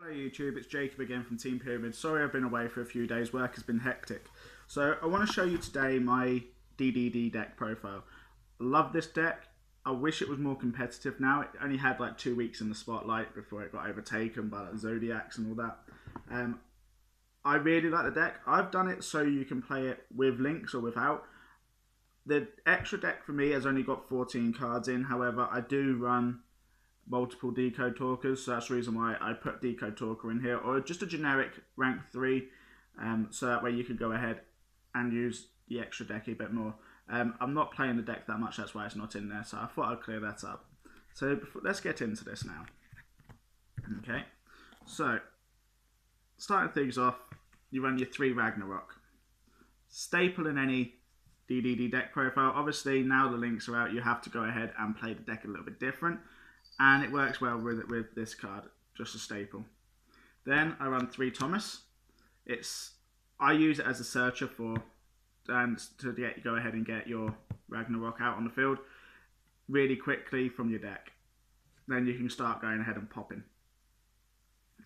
Hello YouTube, it's Jacob again from Team Pyramid. Sorry I've been away for a few days, work has been hectic. So I want to show you today my D.D.D deck profile. I love this deck. I wish it was more competitive now. It only had like 2 weeks in the spotlight before it got overtaken by like Zodiacs and all that. I really like the deck. I've done it so you can play it with links or without. The extra deck for me has only got 14 cards in, however I do run multiple Decode Talkers, so that's the reason why I put Decode Talker in here, or just a generic rank 3, so that way you can go ahead and use the extra deck a bit more. I'm not playing the deck that much, that's why it's not in there, so I thought I'd clear that up. So let's get into this now. Okay, so starting things off, you run your 3 Ragnarok. Staple in any D.D.D deck profile. Obviously now the links are out, you have to go ahead and play the deck a little bit different. And it works well with this card, just a staple. Then I run 3 Thomas. I use it as a searcher to go ahead and get your Ragnarok out on the field really quickly from your deck. Then you can start going ahead and popping.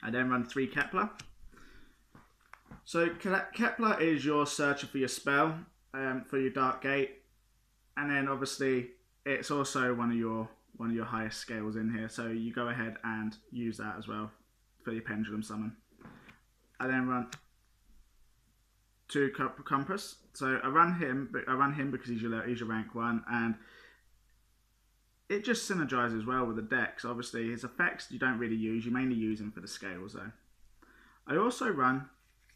I then run 3 Kepler. So Kepler is your searcher for your spell, for your Dark Gate, and then obviously it's also one of your highest scales in here, so you go ahead and use that as well for your pendulum summon. I then run 2 Compass. So I run him because he's your rank 1, and it just synergizes well with the decks. Obviously his effects you don't really use, you mainly use him for the scales though. I also run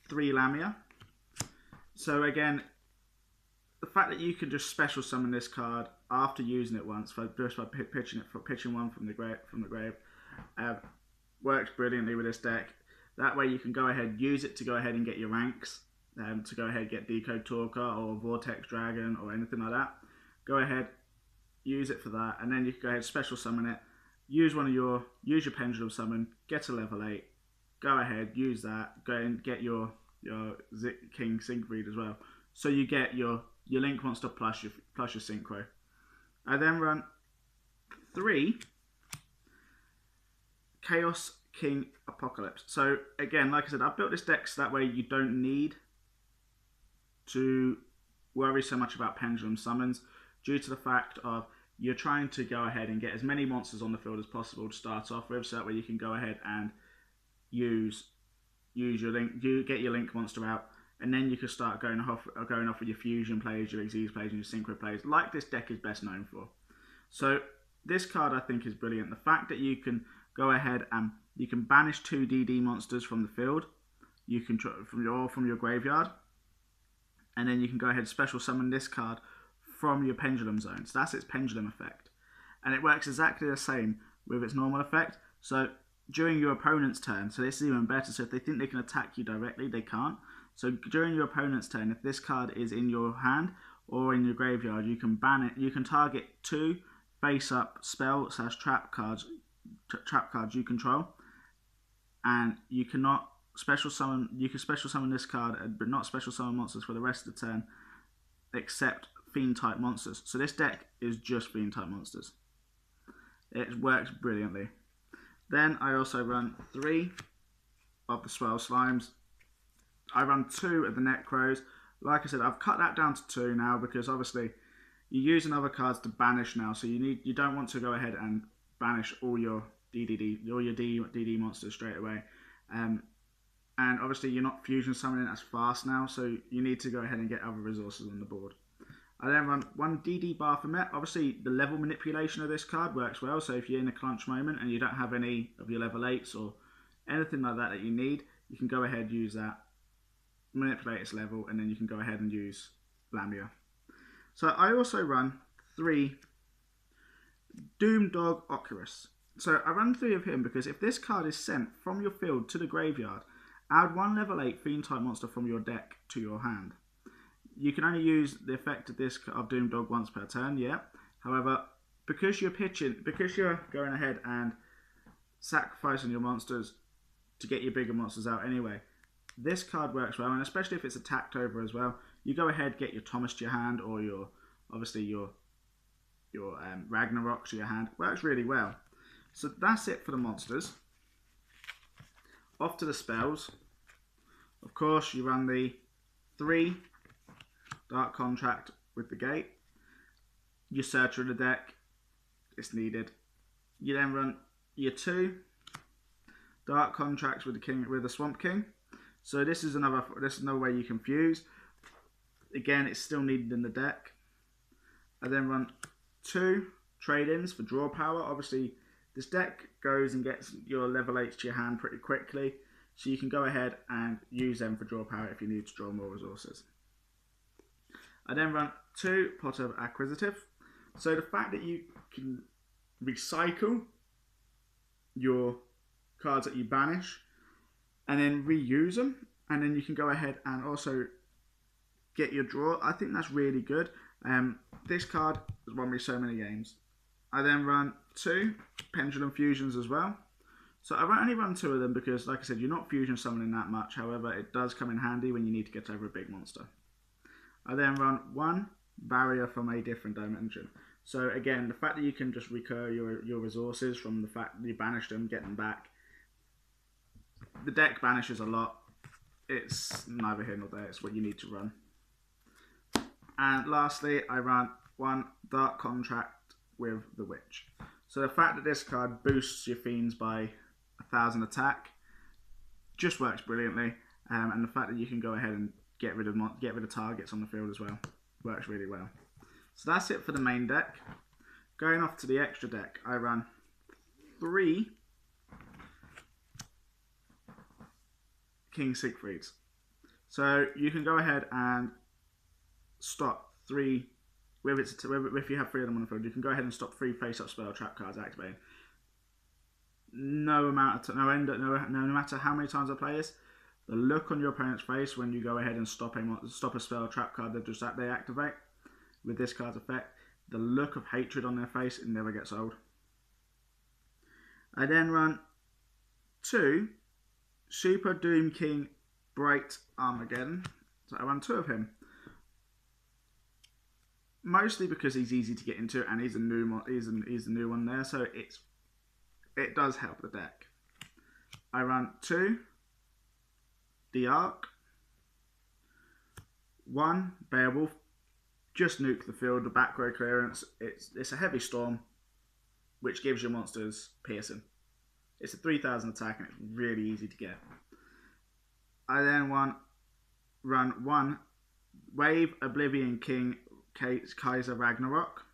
3 Lamia. So again, the fact that you can just special summon this card after using it once, just by pitching one from the grave, works brilliantly with this deck. That way you can go ahead, use it to go ahead and get your ranks, to go ahead and get Decode Talker or Vortex Dragon or anything like that. Go ahead, use it for that, and then you can go ahead special summon it. Use your pendulum summon, get to level 8. Go ahead, use that. Go and get your King Siegfried as well. So you get your Link Monster plus your Synchro. I then run 3 Chaos King Apocalypse. So again, like I said, I've built this deck so that way you don't need to worry so much about pendulum summons, due to the fact of you're trying to go ahead and get as many monsters on the field as possible to start off with, so that way you can go ahead and use your get your Link Monster out. And then you can start going off with your fusion plays, your Xyz plays, and your synchro plays, like this deck is best known for. So this card I think is brilliant. The fact that you can go ahead and you can banish 2 DD monsters from the field, you can from your graveyard, and then you can go ahead and special summon this card from your pendulum zone. So that's its pendulum effect, and it works exactly the same with its normal effect. So during your opponent's turn, so this is even better. So if they think they can attack you directly, they can't. So during your opponent's turn, if this card is in your hand or in your graveyard, you can ban it. You can target 2 face-up spell/trap cards you control, and you cannot special summon. You can special summon this card, but not special summon monsters for the rest of the turn, except Fiend-type monsters. So this deck is just Fiend-type monsters. It works brilliantly. Then I also run 3 of the Swell Slimes. I run 2 of the Necros. Like I said, I've cut that down to 2 now because obviously you're using other cards to banish now, so you don't want to go ahead and banish all your DD monsters straight away. And obviously you're not fusion summoning as fast now, so you need to go ahead and get other resources on the board. I then run 1 DD Baphomet. Obviously the level manipulation of this card works well, so if you're in a clutch moment and you don't have any of your level 8s or anything like that you need, you can go ahead and use that, manipulate its level, and then you can go ahead and use Lamia. So I also run 3 Doomdog Oculus. So I run 3 of him because if this card is sent from your field to the graveyard, add 1 level 8 Fiend-type monster from your deck to your hand. You can only use the effect of Doomdog once per turn, yeah. However, because you're going ahead and sacrificing your monsters to get your bigger monsters out anyway, this card works well, and especially if it's attacked over as well. You go ahead, get your Thomas to your hand, or your Ragnarok to your hand. Works really well. So that's it for the monsters. Off to the spells. Of course, you run the 3 Dark Contract with the Gate. Your Searcher of the deck, it's needed. You then run your 2 Dark Contracts with the Swamp King. So this is another way you can fuse. Again, it's still needed in the deck. I then run 2 trade-ins for draw power. Obviously, this deck goes and gets your level 8 to your hand pretty quickly, so you can go ahead and use them for draw power if you need to draw more resources. I then run 2 Pot of Acquisitive. So the fact that you can recycle your cards that you banish and then reuse them, and then you can go ahead and also get your draw, I think that's really good. This card has won me so many games. I then run 2 Pendulum Fusions as well. So I only run 2 of them because, like I said, you're not fusion summoning that much. However, it does come in handy when you need to get over a big monster. I then run 1 Barrier from a different dimension. So again, the fact that you can just recur your resources from the fact that you banish them, get them back. The deck banishes a lot. It's neither here nor there. It's what you need to run. And lastly, I run 1 Dark Contract with the Witch. So the fact that this card boosts your fiends by 1,000 attack just works brilliantly, and the fact that you can go ahead and get rid of targets on the field as well works really well. So that's it for the main deck. Going off to the extra deck, I run 3 King Siegfrieds. So you can go ahead and stop 3. If you have 3 of them on the field, you can go ahead and stop 3 face-up spell trap cards activating. No matter how many times I play this, the look on your opponent's face when you go ahead and stop a spell trap card that they activate with this card's effect, the look of hatred on their face, it never gets old. I then run 2 Super Doom King Bright Armageddon. So I run 2 of him. Mostly because he's easy to get into and he's a new one there, so it does help the deck. I run 2 The Ark, 1 Beowulf, just nuke the field, the back row clearance. It's a heavy storm, which gives your monsters piercing. It's a 3,000 attack and it's really easy to get. I then run 1 Wave Oblivion King Kaiser Ragnarok.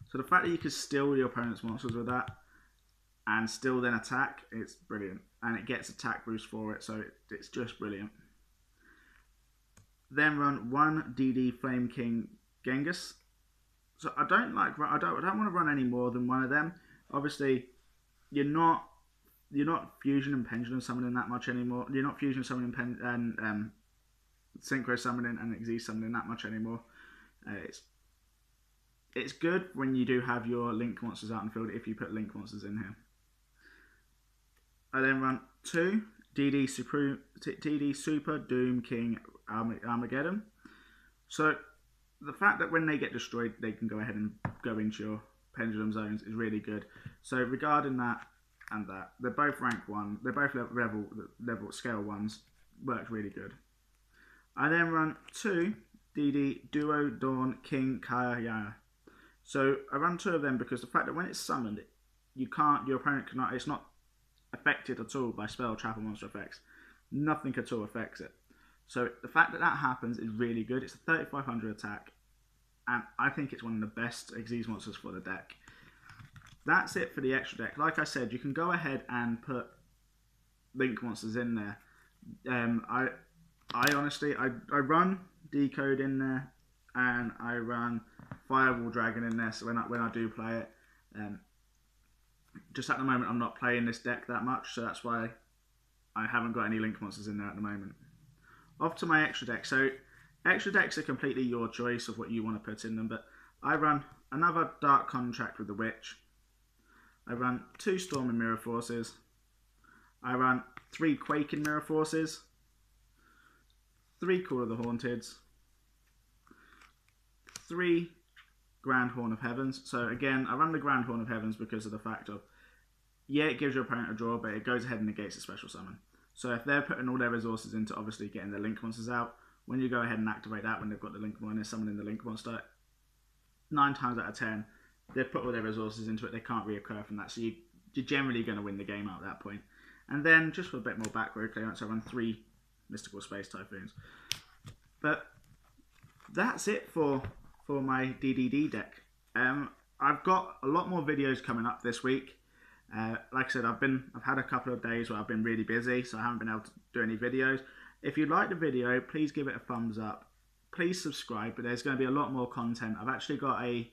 So the fact that you can steal your opponent's monsters with that and still then attack, it's brilliant. And it gets attack boost for it, so it's just brilliant. Then run 1 D.D. Flame King Genghis. So I don't want to run any more than 1 of them. Obviously, you're not fusion and pendulum summoning that much anymore. You're not fusion summoning and synchro summoning and Xyz summoning that much anymore. It's good when you do have your link monsters out in the field if you put link monsters in here. I then run 2 D.D. Super Doom King Armageddon. So the fact that when they get destroyed, they can go ahead and go into your pendulum zones is really good. So regarding that and that, they're both rank 1. They're both level scale 1s. Works really good. I then run 2 D.D. Duo Dawn King Kaya. So I run 2 of them because the fact that when it's summoned, your opponent cannot. It's not affected at all by spell, trap, or monster effects. Nothing at all affects it. So the fact that happens is really good. It's a 3,500 attack, and I think it's one of the best Xyz monsters for the deck. That's it for the extra deck. Like I said, you can go ahead and put link monsters in there. I honestly run Decode in there, and I run Firewall Dragon in there. So when I do play it, just at the moment I'm not playing this deck that much, so that's why I haven't got any link monsters in there at the moment. Off to my extra deck. So extra decks are completely your choice of what you want to put in them, but I run another Dark Contract with the Witch. I run 2 Storm and Mirror Forces. I run 3 Quake and Mirror Forces. 3 Call of the Haunteds. 3 Grand Horn of Heavens. So again, I run the Grand Horn of Heavens because of the fact of, yeah, it gives your opponent a draw, but it goes ahead and negates a special summon. So if they're putting all their resources into obviously getting the link monsters out, when you go ahead and activate that, when they've got the link monster, someone in the link monster, 9 times out of 10, they've put all their resources into it, they can't reoccur from that. So you're generally going to win the game out at that point. And then, just for a bit more background clearance, I run 3 Mystical Space Typhoons. But that's it for my D.D.D deck. I've got a lot more videos coming up this week. Like I said, I've had a couple of days where I've been really busy, so I haven't been able to do any videos. If you like the video, please give it a thumbs up. Please subscribe, but there's going to be a lot more content. I've actually got a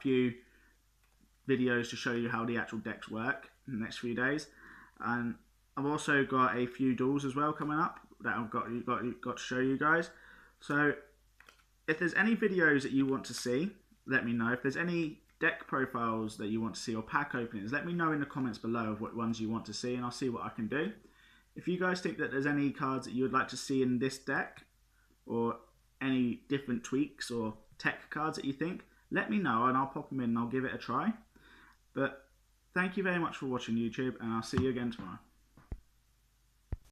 few videos to show you how the actual decks work in the next few days, and I've also got a few duels as well coming up that I've got to show you guys. So if there's any videos that you want to see, let me know. If there's any deck profiles that you want to see or pack openings, let me know in the comments below of what ones you want to see, and I'll see what I can do. If you guys think that there's any cards that you would like to see in this deck, or any different tweaks or tech cards that you think, let me know and I'll pop them in and I'll give it a try. But thank you very much for watching YouTube, and I'll see you again tomorrow.